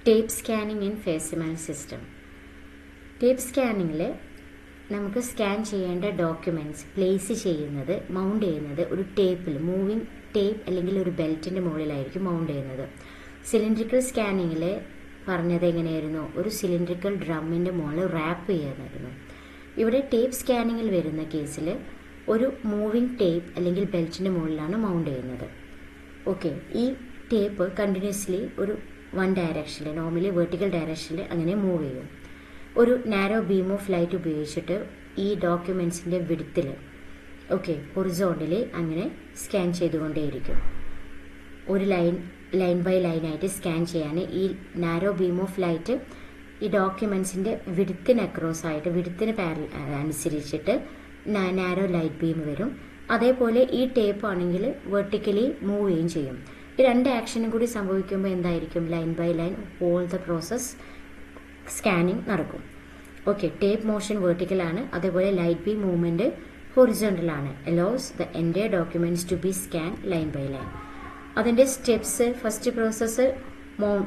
Tape scanning in facsimile system. Tape സ്കാനിങ്ങിൽ നമുക്ക് scan ചെയ്യേണ്ട ഡോക്യുമെൻറ്റ്സ് പ്ലേസ് ചെയ്യുന്നത്, മൗണ്ട് ചെയ്യുന്നത് ഒരു ടേപ്പിൽ, മൂവിങ് ടേപ്പ് അല്ലെങ്കിൽ ഒരു ബെൽറ്റിൻ്റെ മുകളിലായിരിക്കും മൗണ്ട് ചെയ്യുന്നത്. സിലിണ്ടറിക്കൽ സ്കാനിങ്ങിൽ പറഞ്ഞത് എങ്ങനെയായിരുന്നു? ഒരു സിലിണ്ടറിക്കൽ ഡ്രമ്മിൻ്റെ മുകളിൽ റാപ്പ് ചെയ്യാനായിരുന്നു. ഇവിടെ ടേപ്പ് സ്കാനിങ്ങിൽ വരുന്ന കേസിൽ ഒരു മൂവിങ് ടേപ്പ് അല്ലെങ്കിൽ ബെൽറ്റിൻ്റെ മുകളിലാണ് മൗണ്ട് ചെയ്യുന്നത്. ഓക്കെ, ഈ ടേപ്പ് കണ്ടിന്യൂസ്ലി ഒരു വൺ ഡയറക്ഷനിൽ, നോർമലി വെർട്ടിക്കൽ ഡയറക്ഷനിൽ അങ്ങനെ മൂവ് ചെയ്യും. ഒരു നാരോ ബീം ഓഫ് ലൈറ്റ് ഉപയോഗിച്ചിട്ട് ഈ ഡോക്യുമെൻറ്റ്സിൻ്റെ വിഡ്ത്തിൽ, ഓക്കെ, ഹൊറിസോണ്ടലി അങ്ങനെ സ്കാൻ ചെയ്തുകൊണ്ടേയിരിക്കും. ഒരു ലൈൻ ബൈ ലൈനായിട്ട് സ്കാൻ ചെയ്യാൻ ഈ നാരോ ബീം ഓഫ് ലൈറ്റ് ഈ ഡോക്യുമെൻറ്റ്സിൻ്റെ വിഡ്ത്തിന് അക്രോസ് ആയിട്ട്, വിഡ്ത്തിന് അനുസരിച്ചിട്ട് നാരോ ലൈറ്റ് ബീം വരും. അതേപോലെ ഈ ടേപ്പ് ആണെങ്കിൽ വെർട്ടിക്കലി മൂവ് ചെയ്യുകയും ചെയ്യും. ഈ രണ്ട് ആക്ഷനും കൂടി സംഭവിക്കുമ്പോൾ എന്തായിരിക്കും? Line by line whole the process scanning നടക്കും. ഓക്കെ, ടേപ്പ് മോഷൻ വെർട്ടിക്കലാണ്, അതേപോലെ ലൈറ്റ് ബീം മൂവ്മെൻറ്റ് ഹൊറിസോണ്ടലാണ്. Allows the entire documents to be scan line by line. അതിൻ്റെ steps, first process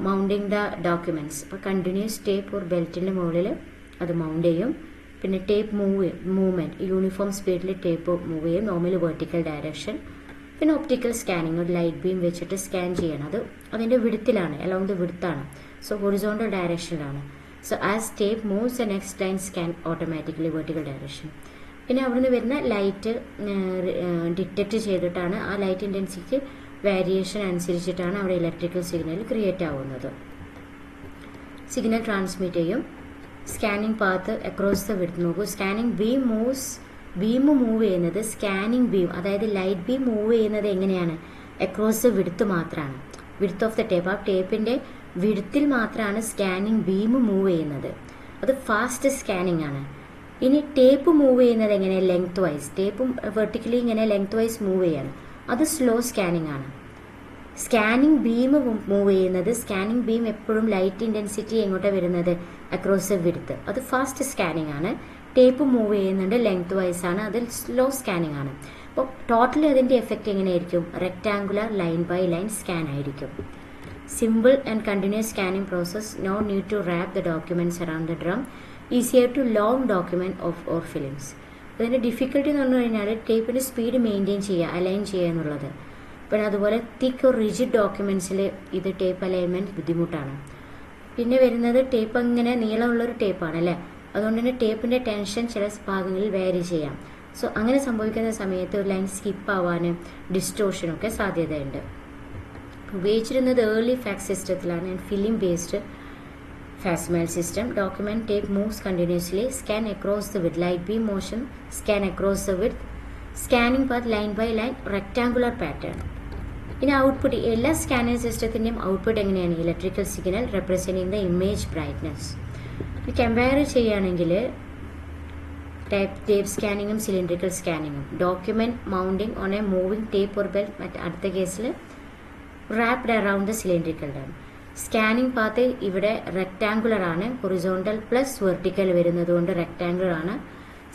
mounting the documents. അപ്പോൾ കണ്ടിന്യൂസ് ടേപ്പ് ഒരു ബെൽറ്റിൻ്റെ മുകളിൽ അത് മൗണ്ട് ചെയ്യും. പിന്നെ ടേപ്പ് മൂവ്മെൻറ്റ് യൂണിഫോം സ്പീഡിൽ ടേപ്പ് മൂവ് ചെയ്യും, നോർമലി വെർട്ടിക്കൽ ഡയറക്ഷൻ. പിന്നെ ഒപ്റ്റിക്കൽ സ്കാനിങ്, ഒരു ലൈറ്റ് ബീം വെച്ചിട്ട് സ്കാൻ ചെയ്യണം. അത് അതിൻ്റെ വിഡ്ത്തിലാണ്, അലോങ് ദ വിഡ്ത്താണ്. സോ ഹൊറിസോണ്ടൽ ഡയറക്ഷനിലാണ്. So as tape moves the next line scan automatically vertical direction. പിന്നെ അവിടുന്ന് വരുന്ന ലൈറ്റ് ഡിറ്റക്റ്റ് ചെയ്തിട്ടാണ് ആ ലൈറ്റ് ഇൻറ്റൻസിറ്റി വേരിയേഷൻ അനുസരിച്ചിട്ടാണ് അവിടെ ഇലക്ട്രിക്കൽ സിഗ്നൽ ക്രിയേറ്റ് ആവുന്നത്. സിഗ്നൽ ട്രാൻസ്മിറ്റ് ചെയ്യും. Scanning path across the width നോക്കൂ. സ്കാനിങ് ബീം മൂവ് ചെയ്യുന്നത്, സ്കാനിങ് ബീം അതായത് ലൈറ്റ് ബീം മൂവ് ചെയ്യുന്നത് എങ്ങനെയാണ്? അക്രോസ് ദ വിഡ്ത്ത് മാത്രമാണ്, വിഡ്ത്ത് ഓഫ് ദ ടേപ്പ്. ആ ടേപ്പിൻ്റെ വിഡ്ത്തിൽ മാത്രമാണ് സ്കാനിങ് ബീം മൂവ് ചെയ്യുന്നത്. അത് ഫാസ്റ്റ് സ്കാനിങ് ആണ്. ഇനി ടേപ്പ് മൂവ് ചെയ്യുന്നത് എങ്ങനെ? Length vice. ടേപ്പ് വെർട്ടിക്കലി ഇങ്ങനെ ലെങ്ത് വൈസ് മൂവ് ചെയ്യാണ്, അത് സ്ലോ സ്കാനിങ് ആണ്. സ്കാനിങ് ബീം മൂവ് ചെയ്യുന്നത്, സ്കാനിങ് ബീം എപ്പോഴും ലൈറ്റ് ഇൻറ്റൻസിറ്റി എങ്ങോട്ടാണ് വരുന്നത്? Across the width. അത് ഫാസ്റ്റ് സ്കാനിങ് ആണ്. ടേപ്പ് മൂവ് ചെയ്യുന്നുണ്ട്, ലെങ്ത് വൈസ് ആണ്, അത് സ്ലോ സ്കാനിങ് ആണ്. അപ്പോൾ ടോട്ടലി അതിൻ്റെ എഫക്റ്റ് എങ്ങനെയായിരിക്കും? Rectangular line by line scan ആയിരിക്കും. Simple and continuous scanning process. No need to wrap the documents around the drum. Easier to long document or films. അതിൻ്റെ difficulty എന്ന് പറഞ്ഞു കഴിഞ്ഞാൽ ടേപ്പിൻ്റെ സ്പീഡ് മെയിൻറ്റെയിൻ ചെയ്യുക, അലൈൻ ചെയ്യുക എന്നുള്ളത്. പിന്നെ അതുപോലെ തിക്ക് ഒരു റിജിഡ് ഡോക്യുമെൻറ്റ്സിൽ ഇത് ടേപ്പ് അലൈൻമെൻറ്റ് ബുദ്ധിമുട്ടാണ്. പിന്നെ വരുന്നത് ടേപ്പ് അങ്ങനെ നീളമുള്ളൊരു ടേപ്പാണ് അല്ലേ, അതുകൊണ്ട് തന്നെ ടേപ്പിൻ്റെ ടെൻഷൻ ചില ഭാഗങ്ങളിൽ വേരി ചെയ്യാം. സോ അങ്ങനെ സംഭവിക്കുന്ന സമയത്ത് ഒരു ലൈൻ സ്കിപ്പ് ആവാനും ഡിസ്റ്റോർഷനൊക്കെ സാധ്യതയുണ്ട്. ഉപയോഗിച്ചിരുന്നത് ഏർലി ഫാക്സ് സിസ്റ്റത്തിലാണ്, film based facsimile system. Document tape moves continuously, scan across the width, light beam motion, scan across the width, scanning path line by line, rectangular pattern. ഇനി ഔട്ട്പുട്ട്, എല്ലാ scanning സിസ്റ്റത്തിൻ്റെയും output എങ്ങനെയാണ്? Electrical signal representing the image brightness. Compare ചെയ്യുകയാണെങ്കിൽ tape സ്കാനിങ്ങും cylindrical സ്കാനിങ്ങും, document mounting on a moving tape or belt, അടുത്ത കേസിൽ wrapped around the cylindrical drum. Scanning path ഇവിടെ റെക്ടാങ്കുലർ ആണ്, ഹൊറിസോണ്ടൽ പ്ലസ് വെർട്ടിക്കൽ വരുന്നത് കൊണ്ട് റെക്ടാങ്കുലർ ആണ്.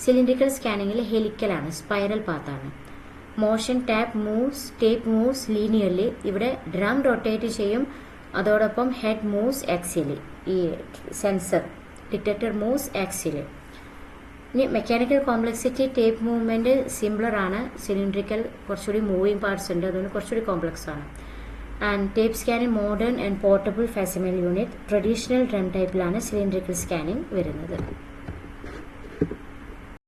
സിലിണ്ടറിക്കൽ സ്കാനിങ്ങിൽ ഹെലിക്കലാണ്, സ്പൈറൽ പാത്താണ്. Motion tape moves linearly. ഇവിടെ ഡ്രം റൊട്ടേറ്റ് ചെയ്യും, അതോടൊപ്പം ഹെഡ് മൂവ്സ് ആക്സിയലി. ഈ സെൻസർ ഡിറ്റക്ടർ മൂവ്സ് ആക്സിയലി. ഇനി mechanical complexity, tape movement simpler ആണ്, സിലിണ്ടറിക്കൽ കുറച്ചുകൂടി മൂവിങ് പാർട്സ് ഉണ്ട്, അതുകൊണ്ട് കുറച്ചുകൂടി കോംപ്ലക്സ് ആണ്. And tape scanning modern and portable facsimile unit. Traditional drum ടൈപ്പിലാണ് സിലിണ്ടറിക്കൽ സ്കാനിങ് വരുന്നത്.